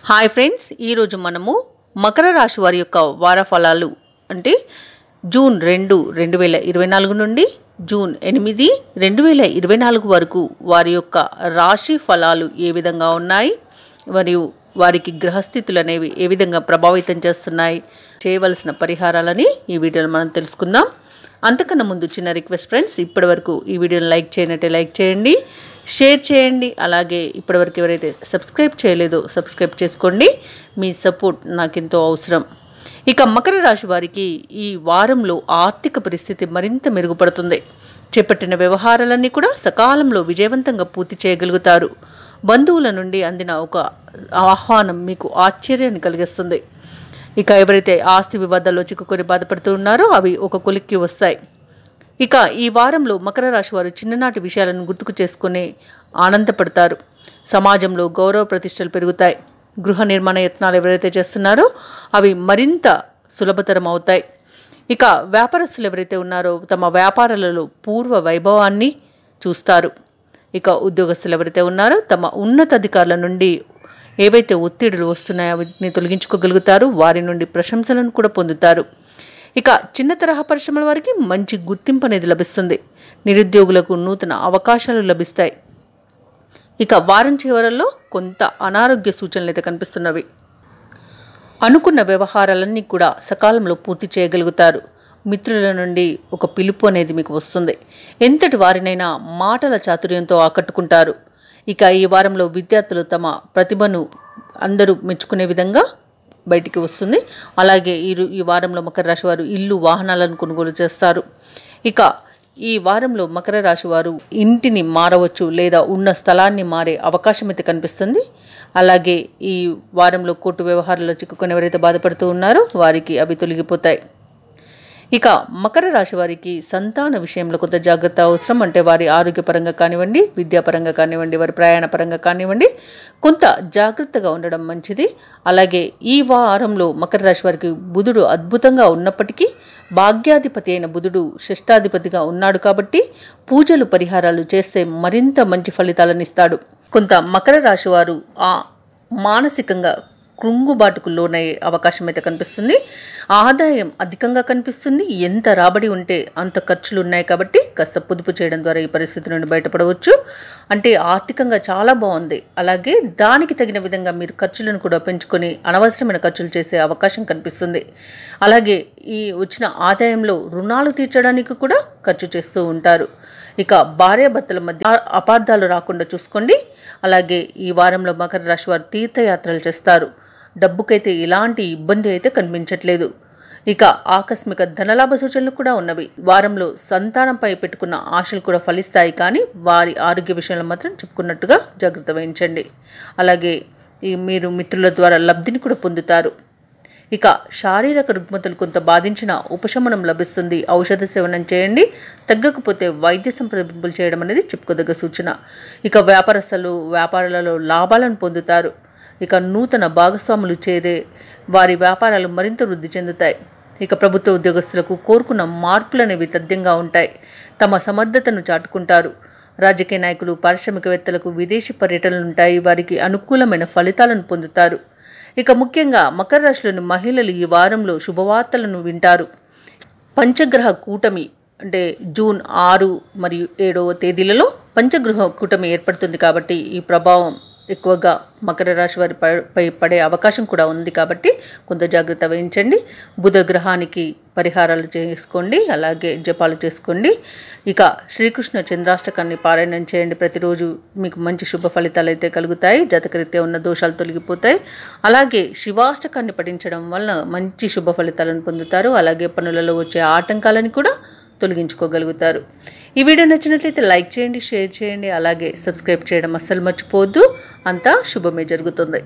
Hi friends, ఈరోజు మనము మకర రాశి వారి యొక్క వార ఫలాలు అంటే జూన్ 2, 2024 నుండి జూన్ 8, 2024 వరకు వారి యొక్క రాశి ఫలాలు ఏ విధంగా ఉన్నాయి మరియు వారికి గ్రహస్థితులు అనేవి ఏ విధంగా ప్రభావితం చేస్తున్నాయి, చేయవలసిన పరిహారాలని ఈ వీడియోలో మనం తెలుసుకుందాం. అంతకన్నా ముందు చిన్న రిక్వెస్ట్ ఫ్రెండ్స్, ఇప్పటివరకు ఈ వీడియోని లైక్ చేయనట్టే లైక్ చేయండి, షేర్ చేయండి. అలాగే ఇప్పటివరకు ఎవరైతే సబ్స్క్రైబ్ చేయలేదో సబ్స్క్రైబ్ చేసుకోండి. మీ సపోర్ట్ నాకెంతో అవసరం. ఇక మకర రాశి వారికి ఈ వారంలో ఆర్థిక పరిస్థితి మరింత మెరుగుపడుతుంది. చేపట్టిన వ్యవహారాలన్నీ కూడా సకాలంలో విజయవంతంగా పూర్తి చేయగలుగుతారు. బంధువుల నుండి అందిన ఒక ఆహ్వానం మీకు ఆశ్చర్యాన్ని కలిగిస్తుంది. ఇక ఎవరైతే ఆస్తి వివాదాల్లో చిక్కుకొని బాధపడుతూ ఉన్నారో అవి ఒక కొలిక్కి వస్తాయి. ఇక ఈ వారంలో మకర రాశి వారు చిన్ననాటి విషయాలను గుర్తుకు చేసుకుని ఆనందపడతారు. సమాజంలో గౌరవ ప్రతిష్టలు పెరుగుతాయి. గృహ నిర్మాణ యత్నాలు ఎవరైతే చేస్తున్నారో అవి మరింత సులభతరం అవుతాయి. ఇక వ్యాపారస్తులు ఎవరైతే ఉన్నారో తమ వ్యాపారాలలో పూర్వ వైభవాన్ని చూస్తారు. ఇక ఉద్యోగస్తులు ఎవరైతే ఉన్నారో తమ ఉన్నతాధికారుల నుండి ఏవైతే ఒత్తిడులు వస్తున్నాయో వీటిని తొలగించుకోగలుగుతారు. వారి నుండి ప్రశంసలను కూడా పొందుతారు. ఇక చిన్న తరహా పరిశ్రమల వారికి మంచి గుర్తింపు అనేది లభిస్తుంది. నిరుద్యోగులకు నూతన అవకాశాలు లభిస్తాయి. ఇక వారం చివరల్లో కొంత అనారోగ్య సూచనలు అయితే కనిపిస్తున్నవి. అనుకున్న వ్యవహారాలన్నీ కూడా సకాలంలో పూర్తి చేయగలుగుతారు. మిత్రుల నుండి ఒక పిలుపు అనేది మీకు వస్తుంది. ఎంతటి వారినైనా మాటల చాతుర్యంతో ఆకట్టుకుంటారు. ఇక ఈ వారంలో విద్యార్థులు తమ ప్రతిభను అందరూ మెచ్చుకునే విధంగా బయటికి వస్తుంది. అలాగే ఈ వారంలో మకర రాశి వారు ఇల్లు, వాహనాలను కొనుగోలు చేస్తారు. ఇక ఈ వారంలో మకర రాశి వారు ఇంటిని మారవచ్చు లేదా ఉన్న స్థలాన్ని మారే అవకాశం అయితే కనిపిస్తుంది. అలాగే ఈ వారంలో కోర్టు వ్యవహారాల్లో చిక్కుకొని ఎవరైతే బాధపడుతూ ఉన్నారో వారికి అవి తొలగిపోతాయి. ఇక మకర రాశి వారికి సంతాన విషయంలో కొంత జాగ్రత్త అవసరం. అంటే వారి ఆరోగ్యపరంగా కానివ్వండి, విద్యాపరంగా కానివ్వండి, వారి ప్రయాణ పరంగా కానివ్వండి, కొంత జాగ్రత్తగా ఉండడం మంచిది. అలాగే ఈ వారంలో మకర రాశి వారికి బుధుడు అద్భుతంగా ఉన్నప్పటికీ భాగ్యాధిపతి అయిన బుధుడు షష్టాధిపతిగా ఉన్నాడు కాబట్టి పూజలు పరిహారాలు చేస్తే మరింత మంచి ఫలితాలను ఇస్తాడు. కొంత మకర రాశి వారు మానసికంగా కృంగుబాటుకు లోనయ్యే అవకాశం అయితే కనిపిస్తుంది. ఆదాయం అధికంగా కనిపిస్తుంది. ఎంత రాబడి ఉంటే అంత ఖర్చులు ఉన్నాయి కాబట్టి కాస్త పొదుపు చేయడం ద్వారా ఈ పరిస్థితి నుండి బయటపడవచ్చు. అంటే ఆర్థికంగా చాలా బాగుంది. అలాగే దానికి తగిన విధంగా మీరు ఖర్చులను కూడా పెంచుకొని అనవసరమైన ఖర్చులు చేసే అవకాశం కనిపిస్తుంది. అలాగే ఈ వచ్చిన ఆదాయంలో రుణాలు తీర్చడానికి కూడా ఖర్చు చేస్తూ ఉంటారు. ఇక భార్యాభర్తల మధ్య అపార్థాలు రాకుండా చూసుకోండి. అలాగే ఈ వారంలో మకర రాశి వారు తీర్థయాత్రలు చేస్తారు. డబ్బుకైతే ఎలాంటి ఇబ్బంది అయితే కనిపించట్లేదు. ఇక ఆకస్మిక ధనలాభ సూచనలు కూడా ఉన్నవి. వారంలో సంతానంపై పెట్టుకున్న ఆశలు కూడా ఫలిస్తాయి. కానీ వారి ఆరోగ్య విషయంలో మాత్రం చెప్పుకున్నట్టుగా జాగ్రత్త వహించండి. అలాగే మీరు మిత్రుల ద్వారా లబ్ధిని కూడా పొందుతారు. ఇక శారీరక రుగ్మతలు కొంత బాధించిన ఉపశమనం లభిస్తుంది. ఔషధ సేవనం చేయండి. తగ్గకపోతే వైద్య సంప్రదింపులు చేయడం అనేది చెప్పుకోదగ్గ సూచన. ఇక వ్యాపారస్తులు వ్యాపారాలలో లాభాలను పొందుతారు. ఇక నూతన భాగస్వాములు చేరే వారి వ్యాపారాలు మరింత వృద్ధి చెందుతాయి. ఇక ప్రభుత్వ ఉద్యోగస్తులకు కోరుకున్న మార్పులు అనేవి తథ్యంగా ఉంటాయి. తమ సమర్థతను చాటుకుంటారు. రాజకీయ నాయకులు, పారిశ్రామికవేత్తలకు విదేశీ పర్యటనలు ఉంటాయి. వారికి అనుకూలమైన ఫలితాలను పొందుతారు. ఇక ముఖ్యంగా మకర రాశిలోని మహిళలు ఈ వారంలో శుభవార్తలను వింటారు. పంచగ్రహ కూటమి అంటే జూన్ 6 మరియు 7వ తేదీలలో పంచగ్రహ కూటమి ఏర్పడుతుంది కాబట్టి ఈ ప్రభావం ఎక్కువగా మకర రాశి వారిపై పడే అవకాశం కూడా ఉంది. కాబట్టి కొంత జాగ్రత్త వహించండి. బుధ గ్రహానికి పరిహారాలు చేసుకోండి. అలాగే జపాలు చేసుకోండి. ఇక శ్రీకృష్ణ చంద్రాష్టకాన్ని పారాయణం చేయండి. ప్రతిరోజు మీకు మంచి శుభ ఫలితాలు అయితే కలుగుతాయి. జాతకరీత్యా ఉన్న దోషాలు తొలగిపోతాయి. అలాగే శివాష్టకాన్ని పఠించడం వలన మంచి శుభ ఫలితాలను పొందుతారు. అలాగే పనులలో వచ్చే ఆటంకాలను కూడా తొలగించుకోగలుగుతారు. ఈ వీడియో నచ్చినట్లయితే లైక్ చేయండి, షేర్ చేయండి. అలాగే సబ్స్క్రైబ్ చేయడం అస్సలు మర్చిపోవద్దు. అంతా శుభమే జరుగుతుంది.